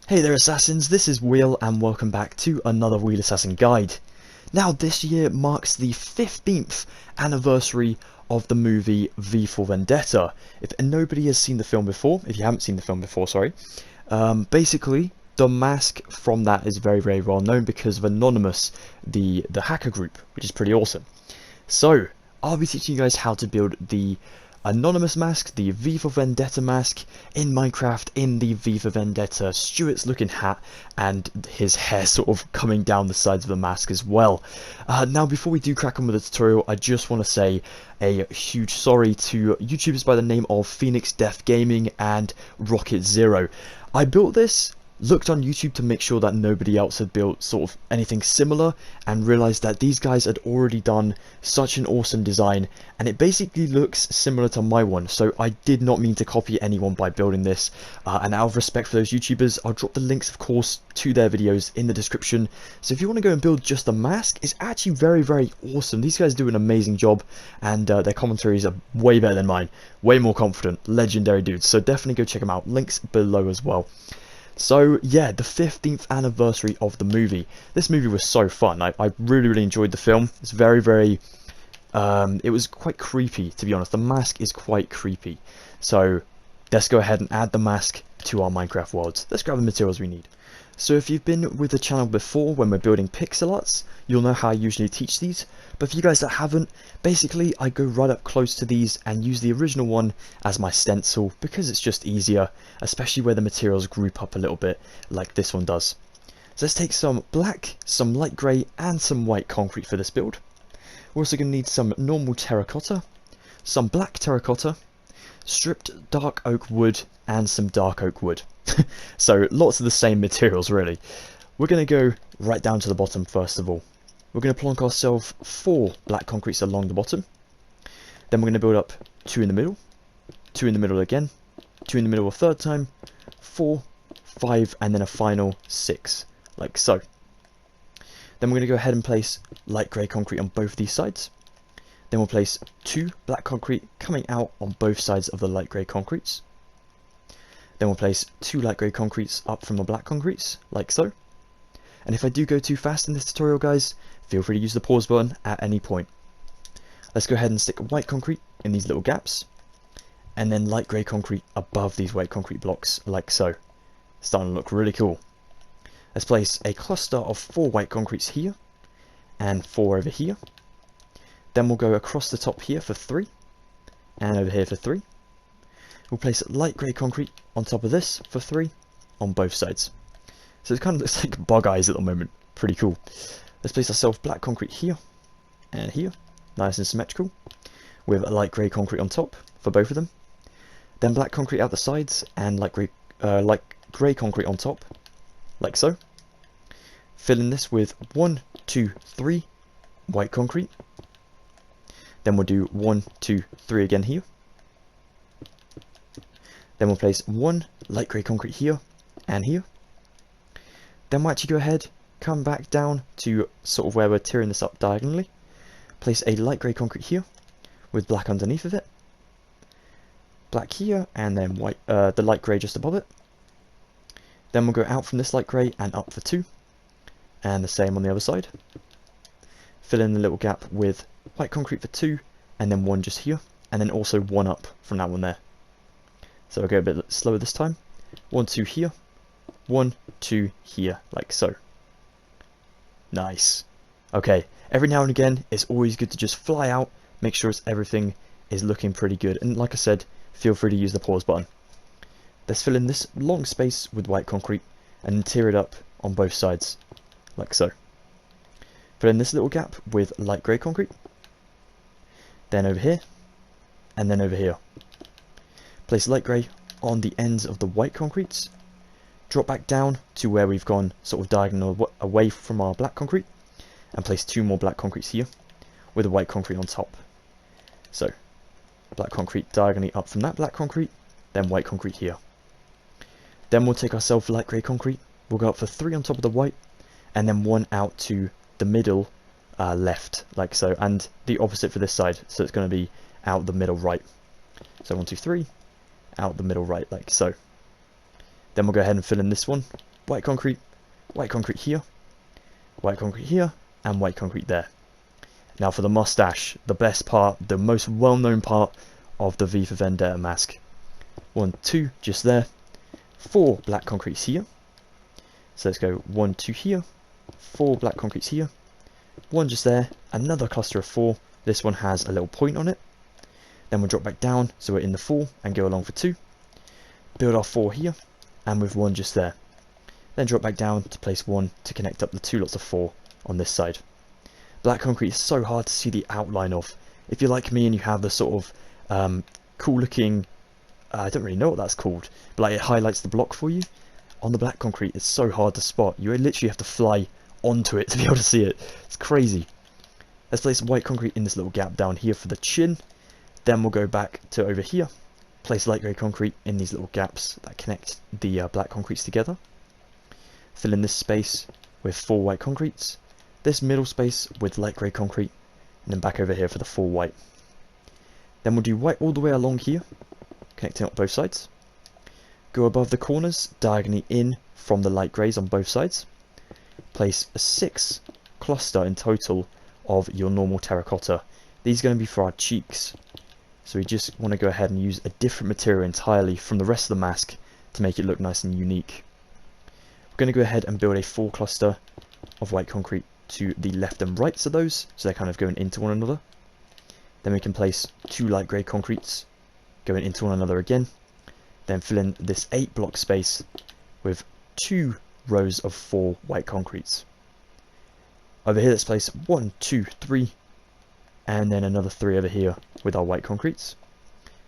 Hey there assassins, this is Wheel and welcome back to another Wheelassassin guide. Now this year marks the 15th anniversary of the movie V for Vendetta. If nobody has seen the film before, if you haven't seen the film before, sorry, basically the mask from that is very well known because of Anonymous, the hacker group, which is pretty awesome. So I'll be teaching you guys how to build the Anonymous mask, the V for Vendetta mask in Minecraft in the V for Vendetta Stuart's looking hat and his hair sort of coming down the sides of the mask as well. Now before we do crack on with the tutorial, I just want to say a huge sorry to YouTubers by the name of Phoenix Death Gaming and Rocket Zero. I built this, looked on YouTube to make sure that nobody else had built sort of anything similar, and realized that these guys had already done such an awesome design and it basically looks similar to my one, so I did not mean to copy anyone by building this, and out of respect for those YouTubers I'll drop the links of course to their videos in the description. So if you want to go and build just the mask, it's actually very awesome. These guys do an amazing job and their commentaries are way better than mine, way more confident, legendary dudes, so definitely go check them out, links below as well. So yeah, the 15th anniversary of the movie. This movie was so fun. I really enjoyed the film. It's very it was quite creepy, to be honest. The mask is quite creepy. So let's go ahead and add the mask to our Minecraft worlds. Let's grab the materials we need. So if you've been with the channel before when we're building pixel arts, you'll know how I usually teach these. But for you guys that haven't, basically I go right up close to these and use the original one as my stencil because it's just easier, especially where the materials group up a little bit like this one does. So let's take some black, some light grey and some white concrete for this build. We're also going to need some normal terracotta, some black terracotta, stripped dark oak wood and some dark oak wood. So lots of the same materials really. We're going to go right down to the bottom first of all. We're going to plonk ourselves 4 black concretes along the bottom. Then we're going to build up 2 in the middle, 2 in the middle again, 2 in the middle a third time, 4, 5 and then a final 6, like so. Then we're going to go ahead and place light grey concrete on both these sides. Then we'll place 2 black concrete coming out on both sides of the light grey concretes. Then we'll place 2 light grey concretes up from the black concretes, like so. And if I do go too fast in this tutorial guys, feel free to use the pause button at any point. Let's go ahead and stick white concrete in these little gaps, and then light grey concrete above these white concrete blocks, like so. Starting to look really cool. Let's place a cluster of 4 white concretes here, and 4 over here. Then we'll go across the top here for 3, and over here for 3. We'll place light grey concrete on top of this for 3 on both sides. So it kind of looks like bug eyes at the moment. Pretty cool. Let's place ourselves black concrete here and here. Nice and symmetrical. With a light grey concrete on top for both of them. Then black concrete out the sides and light grey concrete on top. Like so. Filling this with 1, 2, 3 white concrete. Then we'll do 1, 2, 3 again here. Then we'll place 1 light grey concrete here and here. Then we'll actually go ahead, come back down to sort of where we're tearing this up diagonally. Place a light grey concrete here with black underneath of it. Black here and then white, the light grey just above it. Then we'll go out from this light grey and up for 2. And the same on the other side. Fill in the little gap with white concrete for 2 and then 1 just here. And then also 1 up from that one there. So I'll go a bit slower this time. 1, 2 here. 1, 2 here, like so. Nice. Okay, every now and again, it's always good to just fly out, make sure everything is looking pretty good. And like I said, feel free to use the pause button. Let's fill in this long space with white concrete and tear it up on both sides, like so. Fill in this little gap with light grey concrete. Then over here, and then over here. Place light grey on the ends of the white concretes. Drop back down to where we've gone sort of diagonal away from our black concrete. And place 2 more black concretes here with a white concrete on top. So, black concrete diagonally up from that black concrete, then white concrete here. Then we'll take ourselves light grey concrete. We'll go up for 3 on top of the white, and then 1 out to the middle left, like so. And the opposite for this side, so it's going to be out the middle right. So 1, 2, 3. Out the middle right, like so. Then we'll go ahead and fill in this one white concrete here, white concrete here, and white concrete there. Now for the mustache, the best part, the most well-known part of the V for Vendetta mask. 1, 2, just there. 4 black concretes here. So let's go 1, 2 here, 4 black concretes here, 1 just there, another cluster of 4. This one has a little point on it. Then we'll drop back down, so we're in the 4, and go along for 2. Build our 4 here, and with 1 just there. Then drop back down to place 1 to connect up the 2 lots of 4 on this side. Black concrete is so hard to see the outline of. If you're like me and you have the sort of cool looking, I don't really know what that's called, but like it highlights the block for you. On the black concrete, it's so hard to spot. You literally have to fly onto it to be able to see it. It's crazy. Let's place white concrete in this little gap down here for the chin. Then we'll go back to over here. Place light grey concrete in these little gaps that connect the black concretes together. Fill in this space with 4 white concretes. This middle space with light grey concrete. And then back over here for the 4 white. Then we'll do white all the way along here, connecting up both sides. Go above the corners, diagonally in from the light greys on both sides. Place a 6 cluster in total of your normal terracotta. These are going to be for our cheeks. So we just want to go ahead and use a different material entirely from the rest of the mask to make it look nice and unique. We're going to go ahead and build a 4 cluster of white concrete to the left and right of those, so they're kind of going into one another. Then we can place 2 light grey concretes going into one another again. Then fill in this 8 block space with 2 rows of 4 white concretes. Over here let's place 1, 2, 3, and then another 3 over here with our white concretes.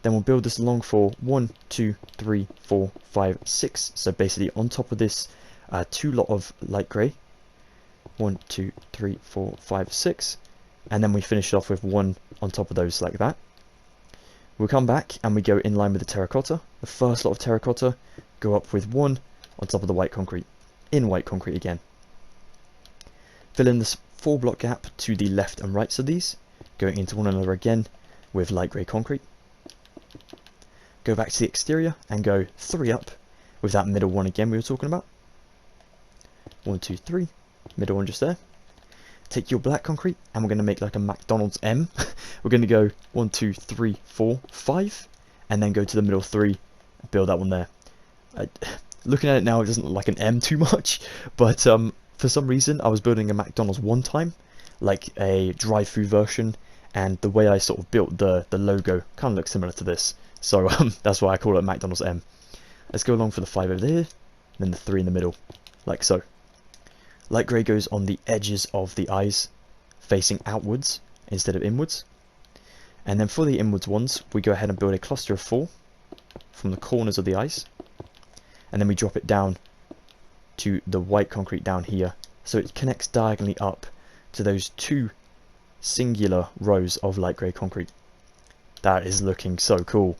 Then we'll build this along for 1, 2, 3, 4, 5, 6. So basically on top of this 2 lot of light grey. 1, 2, 3, 4, 5, 6. And then we finish off with 1 on top of those like that. We'll come back and we go in line with the terracotta. The first lot of terracotta, go up with 1 on top of the white concrete, in white concrete again. Fill in this 4 block gap to the left and right of these, going into one another again with light grey concrete. Go back to the exterior and go 3 up with that middle one again we were talking about. 1, 2, 3, middle one just there. Take your black concrete and we're going to make like a McDonald's M. We're going to go 1, 2, 3, 4, 5, and then go to the middle 3, build that one there. Looking at it now, it doesn't look like an M too much, but for some reason I was building a McDonald's one time, like a drive-through version, and the way I sort of built the logo kind of looks similar to this, so that's why I call it McDonald's M. Let's go along for the 5 over there, and then the 3 in the middle, like so. Light grey goes on the edges of the eyes, facing outwards instead of inwards. And then for the inwards ones, we go ahead and build a cluster of 4 from the corners of the eyes. And then we drop it down to the white concrete down here, so it connects diagonally up to those 2 singular rows of light grey concrete. That is looking so cool.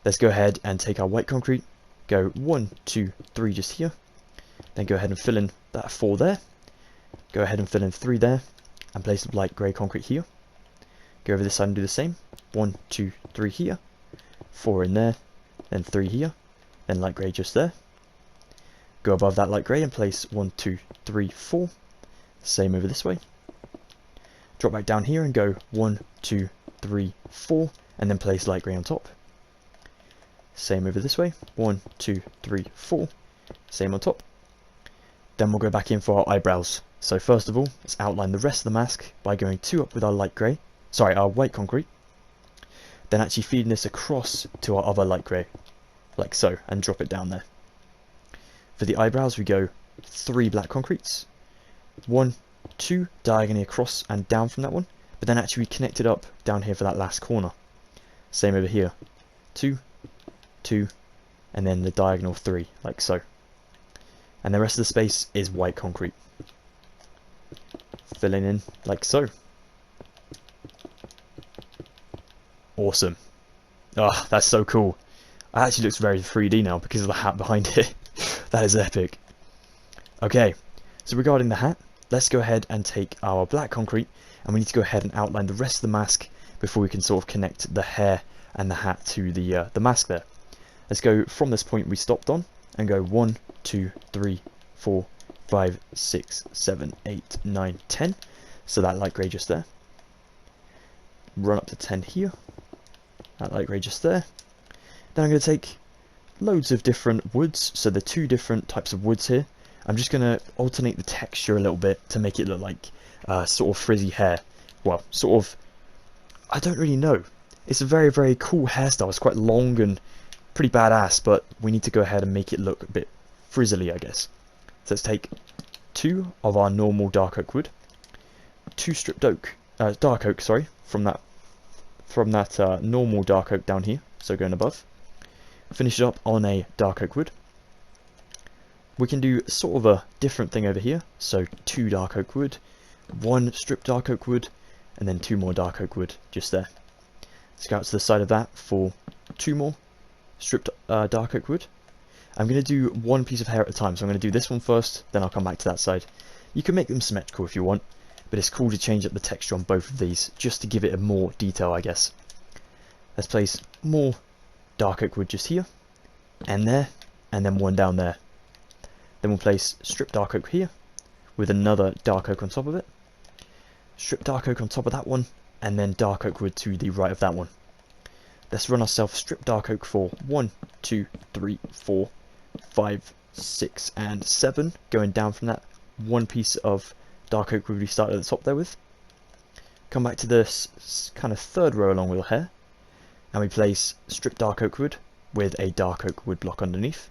Let's go ahead and take our white concrete, go 1, 2, 3 just here. Then go ahead and fill in that 4 there. Go ahead and fill in 3 there. And place the light grey concrete here. Go over this side and do the same. 1, 2, 3 here. 4 in there. Then 3 here. Then light grey just there. Go above that light grey and place 1, 2, 3, 4. Same over this way. Drop back down here and go 1, 2, 3, 4. And then place light grey on top. Same over this way. 1, 2, 3, 4. Same on top. Then we'll go back in for our eyebrows. So first of all, let's outline the rest of the mask by going 2 up with our our white concrete. Then actually feeding this across to our other light grey, like so, and drop it down there. For the eyebrows, we go 3 black concretes. 1, 2 diagonally across and down from that one, but then actually we connect it up down here for that last corner. Same over here. 2, 2, and then the diagonal 3, like so. And the rest of the space is white concrete. Filling in like so. Awesome. Oh, that's so cool. It actually looks very 3D now because of the hat behind it. That is epic. Okay, so regarding the hat, let's go ahead and take our black concrete and we need to go ahead and outline the rest of the mask before we can sort of connect the hair and the hat to the mask there. Let's go from this point we stopped on and go 1, 2, 3, 4, 5, 6, 7, 8, 9, 10. So that light grey just there. Run up to 10 here. That light grey just there. Then I'm going to take loads of different woods. So the 2 different types of woods here. I'm just going to alternate the texture a little bit to make it look like sort of frizzy hair. Well, sort of, I don't really know. It's a very, very cool hairstyle. It's quite long and pretty badass, but we need to go ahead and make it look a bit frizzly, I guess. So let's take 2 of our normal dark oak wood, 2 stripped oak, dark oak, sorry, from that normal dark oak down here, so going above. Finish it up on a dark oak wood. We can do sort of a different thing over here, so 2 dark oak wood, 1 stripped dark oak wood, and then 2 more dark oak wood just there. Let's go out to the side of that for 2 more stripped dark oak wood. I'm going to do 1 piece of hair at a time, so I'm going to do this one first, then I'll come back to that side. You can make them symmetrical if you want, but it's cool to change up the texture on both of these, just to give it a more detail, I guess. Let's place more dark oak wood just here, and there, and then 1 down there. Then we'll place stripped dark oak here, with another dark oak on top of it. Stripped dark oak on top of that one, and then dark oak wood to the right of that one. Let's run ourselves stripped dark oak for 1, 2, 3, 4, 5, 6, and 7, going down from that 1 piece of dark oak wood we started at the top there with. Come back to this kind of 3rd row along with our hair, and we place stripped dark oak wood with a dark oak wood block underneath.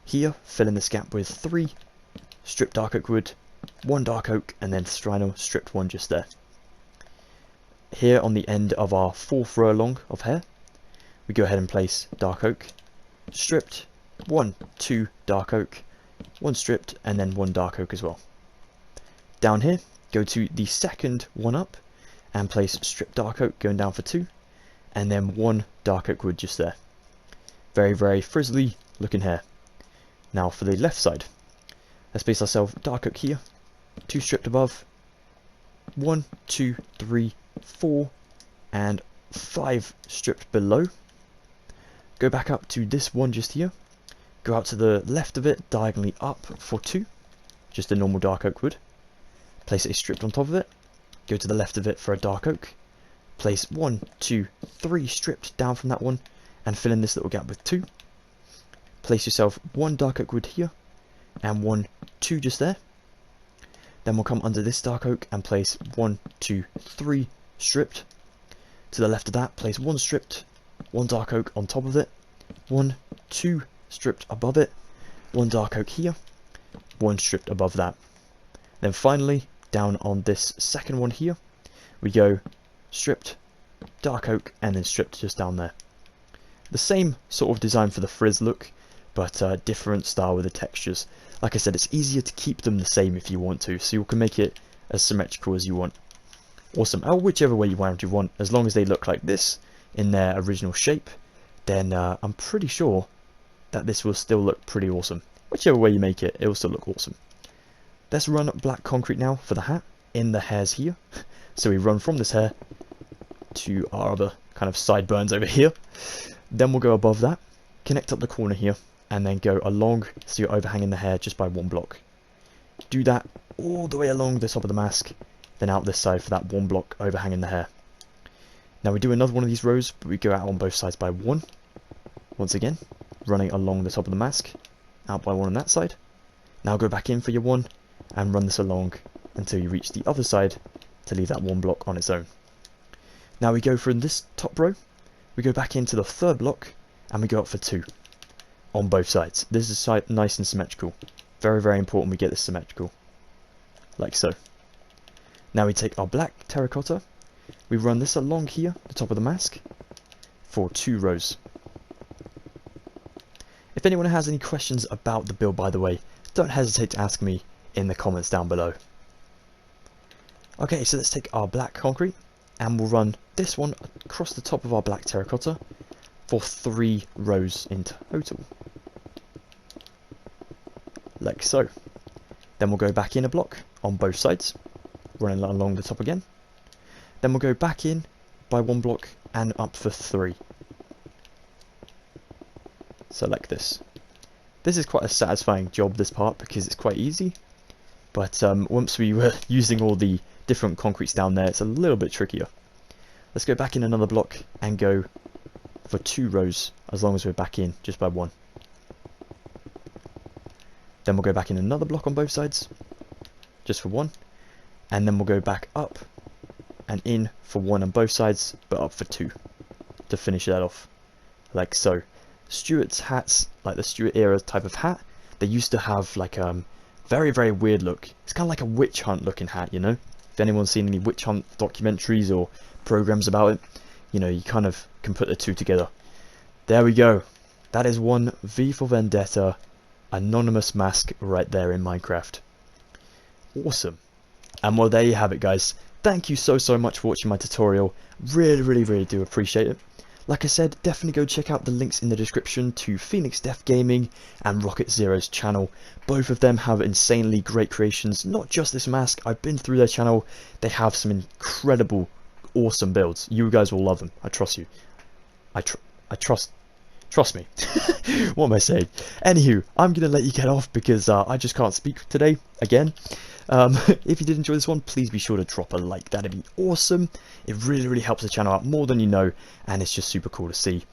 Here, fill in this gap with 3 stripped dark oak wood, 1 dark oak, and then final stripped one just there. Here on the end of our 4th row along of hair, we go ahead and place dark oak, stripped, 1, 2 dark oak, 1 stripped, and then 1 dark oak as well. Down here, go to the 2nd one up, and place stripped dark oak going down for 2, and then 1 dark oak wood just there. Very, very frizzly looking hair. Now for the left side, let's place ourselves dark oak here, 2 stripped above, 1, 2, 3, 4, and 5 stripped below. Go back up to this one just here, go out to the left of it, diagonally up for 2, just a normal dark oak wood. Place a stripped on top of it, go to the left of it for a dark oak, place 1, 2, 3 stripped down from that one, and fill in this little gap with 2. Place yourself 1 dark oak wood here, and 1, 2 just there. Then we'll come under this dark oak and place 1, 2, 3 stripped. To the left of that, place 1 stripped, 1 dark oak on top of it, 1, 2 stripped above it, 1 dark oak here, 1 stripped above that. Then finally, down on this 2nd one here, we go stripped, dark oak, and then stripped just down there. The same sort of design for the frizz look, but different style with the textures. Like I said, it's easier to keep them the same if you want to, so you can make it as symmetrical as you want. Awesome, or whichever way you want, as long as they look like this in their original shape, then I'm pretty sure that this will still look pretty awesome. Whichever way you make it, it will still look awesome. Let's run black concrete now for the hat, in the hairs here. So we run from this hair to our other kind of sideburns over here. Then we'll go above that, connect up the corner here, and then go along so you're overhanging the hair just by 1 block. Do that all the way along the top of the mask, then out this side for that 1 block overhanging the hair. Now we do another one of these rows, but we go out on both sides by 1. Once again, running along the top of the mask, out by 1 on that side. Now go back in for your 1, and run this along until you reach the other side to leave that 1 block on its own. Now we go from this top row, we go back into the 3rd block, and we go up for 2 on both sides. This is nice and symmetrical. Very, very important we get this symmetrical, like so. Now we take our black terracotta, we run this along here, the top of the mask, for 2 rows. If anyone has any questions about the build, by the way, don't hesitate to ask me in the comments down below. Okay, so let's take our black concrete, and we'll run this one across the top of our black terracotta for 3 rows in total. Like so. Then we'll go back in a block on both sides, running along the top again. Then we'll go back in by 1 block and up for 3. So like this. This is quite a satisfying job, this part, because it's quite easy. But once we were using all the different concretes down there, it's a little bit trickier. Let's go back in another block and go for 2 rows, as long as we're back in just by 1. Then we'll go back in another block on both sides, just for 1. And then we'll go back up and in for 1 on both sides, but up for 2 to finish that off, like so. Stuart's hats, like the Stuart era type of hat, they used to have like very, very weird look. It's kind of like a witch hunt looking hat, you know? If anyone's seen any witch hunt documentaries or programs about it, you know, you kind of can put the two together. There we go. That is one V for Vendetta anonymous mask right there in Minecraft. Awesome. And well, there you have it, guys. Thank you so much for watching my tutorial. Really do appreciate it. Like I said, definitely go check out the links in the description to Phoenix Def Gaming and Rocket Zero's channel. Both of them have insanely great creations, not just this mask. I've been through their channel. They have some incredible, awesome builds. You guys will love them. I trust you. I trust me. What am I saying? Anywho, I'm going to let you get off because I just can't speak today, again. If you did enjoy this one, please be sure to drop a like. That'd be awesome. It really helps the channel out more than you know, and it's just super cool to see.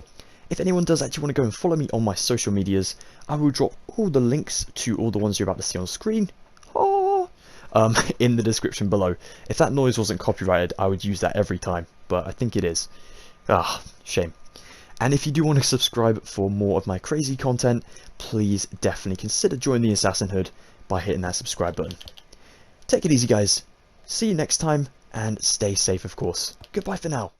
If anyone does actually want to go and follow me on my social medias, I will drop all the links to all the ones you're about to see on screen in the description below. If that noise wasn't copyrighted, I would use that every time, but I think it is. Shame. And if you do want to subscribe for more of my crazy content, please definitely consider joining the Assassinhood by hitting that subscribe button. Take it easy, guys. See you next time, and stay safe, of course. Goodbye for now.